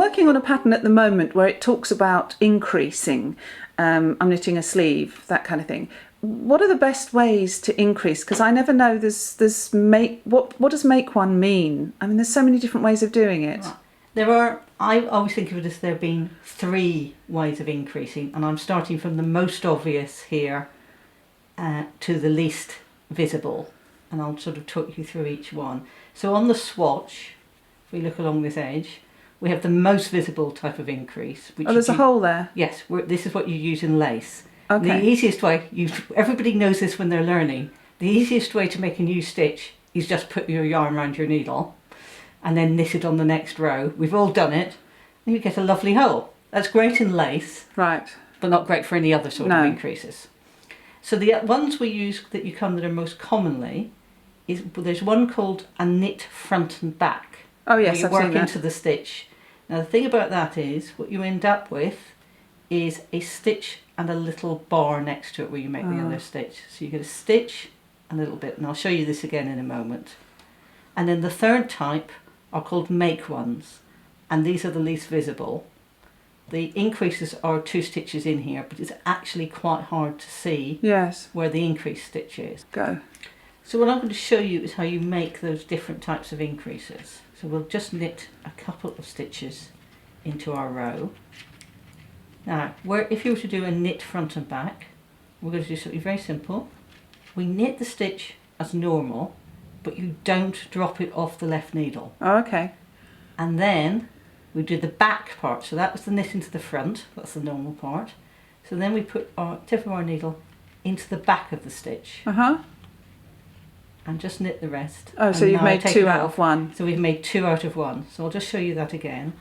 working on a pattern at the moment where it talks about increasing. I'm knitting a sleeve, that kind of thing. What are the best ways to increase? Because I never know. There's make. What does make one mean? I mean, there's so many different ways of doing it. Right. There are. I always think of it as there being 3 ways of increasing, and I'm starting from the most obvious here to the least visible, and I'll sort of talk you through each one. So on the swatch, if we look along this edge, we have the most visible type of increase. Which There's a hole there. Yes, this is what you use in lace. Okay. The easiest way, everybody knows this when they're learning, the easiest way to make a new stitch is just put your yarn around your needle and then knit it on the next row. We've all done it, and you get a lovely hole. That's great in lace, Right. but not great for any other sort of increases. So the ones we use that are most commonly there's one called a knit front and back. Oh yes, where I've you seen work that. into the stitch. Now the thing about that is, what you end up with is a stitch and a little bar next to it where you make the other stitch. So you get a stitch and a little bit, and I'll show you this again in a moment. And then the third type are called make ones, and these are the least visible. The increases are 2 stitches in here, but it's actually quite hard to see Yes. where the increased stitch is. Go. So what I'm going to show you is how you make those different types of increases. So we'll just knit a couple of stitches into our row. Now, if you were to do a knit front and back, we're going to do something very simple. We knit the stitch as normal, but you don't drop it off the left needle. Oh, okay. And then we do the back part. So that was the knit into the front, that's the normal part. So then we put our tip of our needle into the back of the stitch and just knit the rest. Oh, so And you've now made take 2 it out off. of 1. So we've made 2 out of 1. So I'll just show you that again.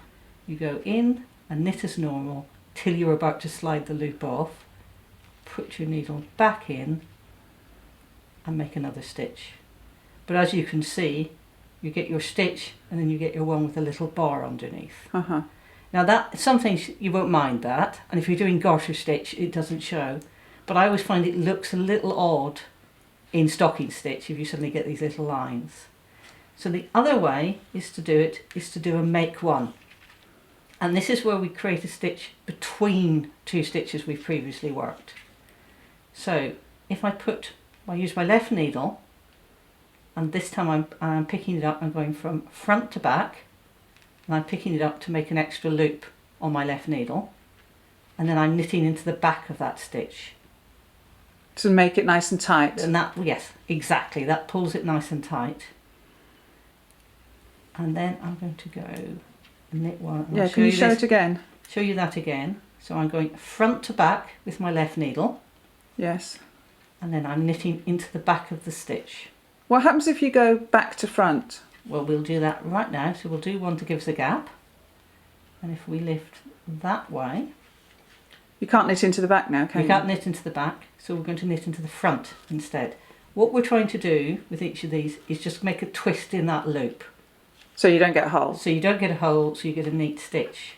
You go in and knit as normal till you're about to slide the loop off. Put your needle back in and make another stitch. But as you can see, you get your stitch and then you get your one with a little bar underneath. Now that, some things you won't mind that, and if you're doing garter stitch it doesn't show, but I always find it looks a little odd in stocking stitch if you suddenly get these little lines. So the other way is to do a make one, and this is where we create a stitch between 2 stitches we've previously worked. So if I use my left needle, and this time I'm picking it up, I'm going from front to back, and I'm picking it up to make an extra loop on my left needle, and then I'm knitting into the back of that stitch. To make it nice and tight. And that, yes, exactly, that pulls it nice and tight. And then I'm going to go and knit one. Yeah, can you show it again? Show you that again. So I'm going front to back with my left needle. Yes. And then I'm knitting into the back of the stitch. What happens if you go back to front? Well, we'll do that right now. So we'll do one to give us a gap. And if we lift that way... You can't knit into the back now, can you? You can't knit into the back, so we're going to knit into the front instead. What we're trying to do with each of these is just make a twist in that loop. So you don't get a hole. So you don't get a hole, so you get a neat stitch.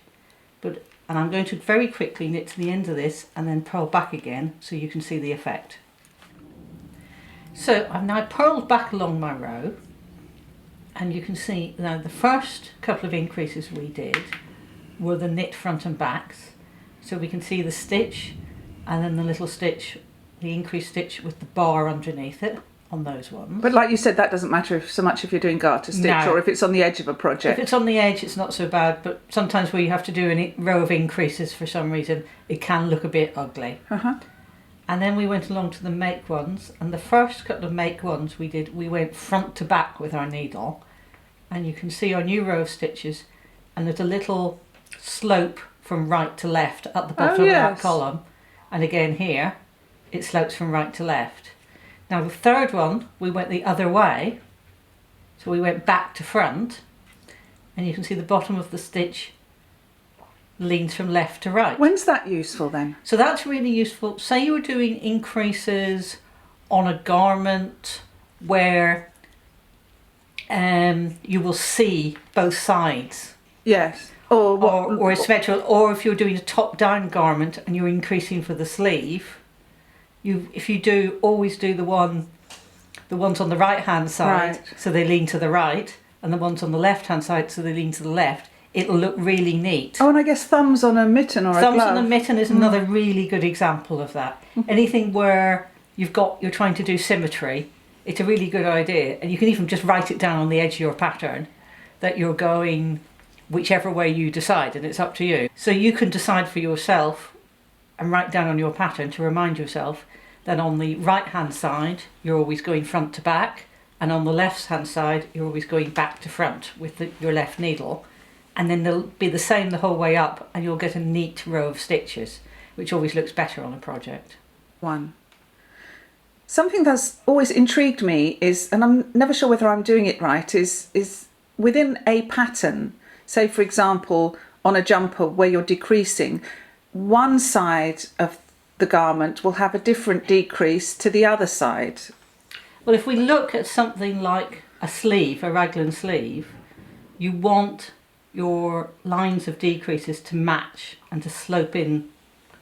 And I'm going to very quickly knit to the end of this and then purl back again so you can see the effect. So I've now purled back along my row, and you can see now the first couple of increases we did were the knit front and backs. So we can see the stitch and then the little stitch, the increased stitch with the bar underneath it on those ones. But like you said, that doesn't matter so much if you're doing garter stitch or if it's on the edge of a project. If it's on the edge, it's not so bad, but sometimes where you have to do a row of increases for some reason, it can look a bit ugly. And then we went along to the make ones, and the first couple of make ones we went front to back with our needle, and you can see our new row of stitches, and there's a little slope from right to left at the bottom of that column, and again here it slopes from right to left. Now the third one we went the other way, so we went back to front, and you can see the bottom of the stitch leans from left to right. When's that useful then? So that's really useful. Say you were doing increases on a garment where you will see both sides. Yes. Or a symmetrical, or if you're doing a top-down garment and you're increasing for the sleeve, if you do always do the ones on the right-hand side, so they lean to the right, and the ones on the left-hand side, so they lean to the left. it'll look really neat. Oh, and I guess thumbs on a mitten or a Thumbs glove. on a mitten is another really good example of that. Anything where you're trying to do symmetry, it's a really good idea. And you can even just write it down on the edge of your pattern that you're going whichever way you decide, and it's up to you. So you can decide for yourself and write down on your pattern to remind yourself that on the right hand side you're always going front to back, and on the left hand side you're always going back to front with your left needle, and then they'll be the same the whole way up, and you'll get a neat row of stitches, which always looks better on a project. One. Something that's always intrigued me is, and I'm never sure whether I'm doing it right, is within a pattern, say for example on a jumper where you're decreasing, one side of the garment will have a different decrease to the other side. Well, if we look at something like a sleeve, a raglan sleeve, you want your lines of decreases to match and to slope in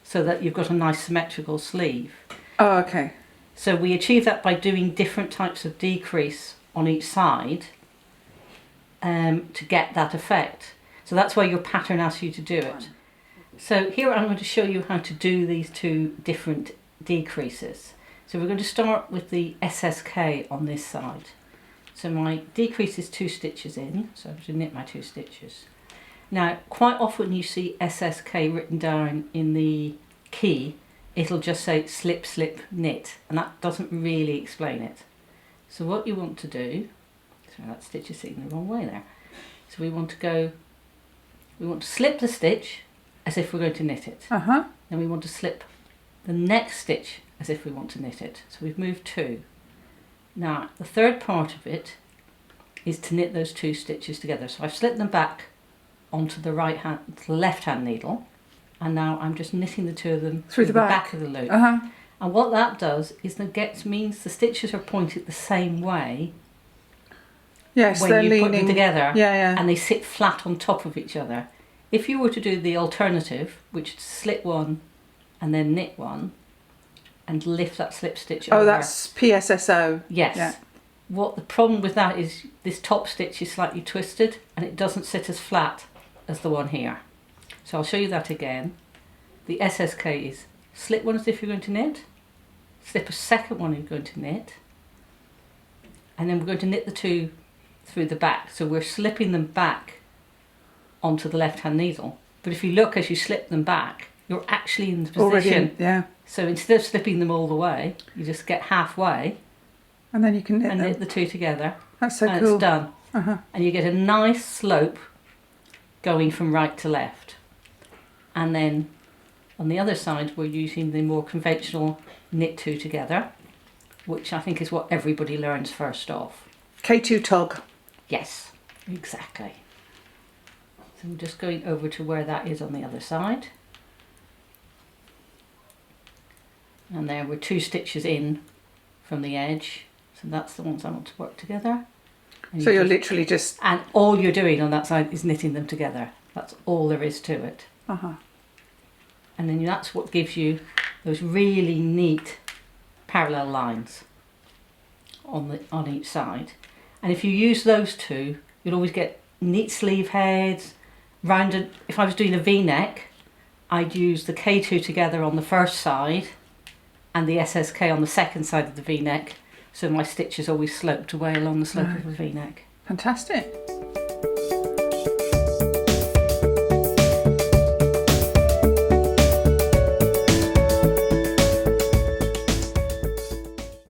so that you've got a nice symmetrical sleeve. Oh, okay. So we achieve that by doing different types of decrease on each side to get that effect. So that's why your pattern asks you to do it. So here I'm going to show you how to do these two different decreases. So we're going to start with the SSK on this side. So my decrease is 2 stitches in, so I'm going to knit my 2 stitches. Now quite often you see SSK written down in the key, it'll just say slip slip knit, and that doesn't really explain it. So what you want to do, so that stitch is sitting the wrong way there. So we want to slip the stitch as if we're going to knit it. Uh-huh. Then we want to slip the next stitch as if we want to knit it. So we've moved 2. Now the third part of it is to knit those 2 stitches together. So I've slipped them back onto the left hand needle, and now I'm just knitting the 2 of them Through the back of the loop. Uh-huh. And what that does is means the stitches are pointed the same way Yes, when they're you leaning put them together, Yeah. and they sit flat on top of each other. If you were to do the alternative, which is slip one and then knit one and lift that slip stitch over. Oh, that's PSSO. Yes. Yeah. What the problem with that is this top stitch is slightly twisted and it doesn't sit as flat as the one here. So I'll show you that again. The SSK is slip one as if you're going to knit, slip a second one you're going to knit, and then we're going to knit the 2 through the back. So we're slipping them back onto the left hand needle. But if you look as you slip them back, you're actually in the position. Already, yeah. So instead of slipping them all the way, you just get halfway And then you can knit and them. knit the 2 together. That's so and cool. it's done. Uh-huh. And you get a nice slope going from right to left. And then on the other side we're using the more conventional knit 2 together, which I think is what everybody learns first off. K2 tog. Yes, exactly. So I'm just going over to where that is on the other side. And there we're 2 stitches in from the edge. So that's the ones I want to work together. And So you're just- literally just... And all you're doing on that side is knitting them together. That's all there is to it. Uh-huh. And then that's what gives you those really neat parallel lines on each side. And if you use those 2, you'll always get neat sleeve heads, rounded. If I was doing a V-neck, I'd use the K2 together on the first side and the SSK on the second side of the V-neck, so my stitches always sloped away along the slope of a V-neck. Fantastic.